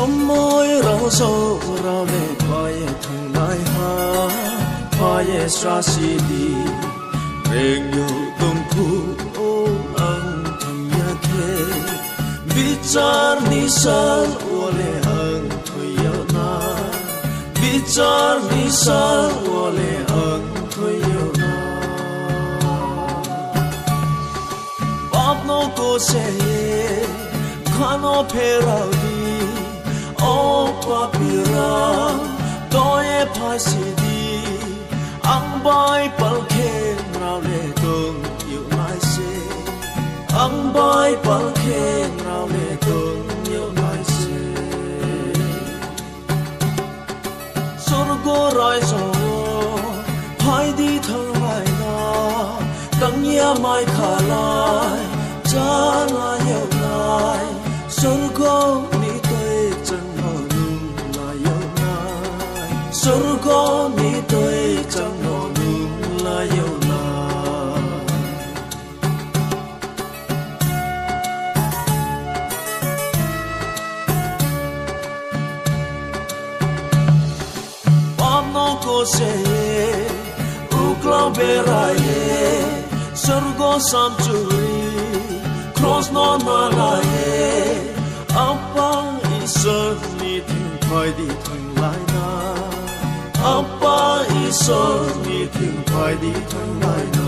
môi rau sâu rau lệ khoai thằng lai ha khoai sra si đi rèn nhiều tung thu ô ang thằng ya khe vichar ni sal ole ang thôi yêu na vichar ni sal ole ang thôi yêu na bab no ko se khano pherao di o papira toye phasi di ang bai pal khe rao le tung yêu mai se ang bai pal khe rao le tung yêu mai se sorgo rai so phai di thang lai na tang ya mai kha lai cha na yêu lai sorgo ni toi chẳng ho nu la yêu lai sorgo ni toi chẳng ho nu la yêu lai pam no ko se ukla beraye sorgo sam churi cross no na la ye apa isor ni thing phai di thang lai na apa isor ni thing phai di thang lai na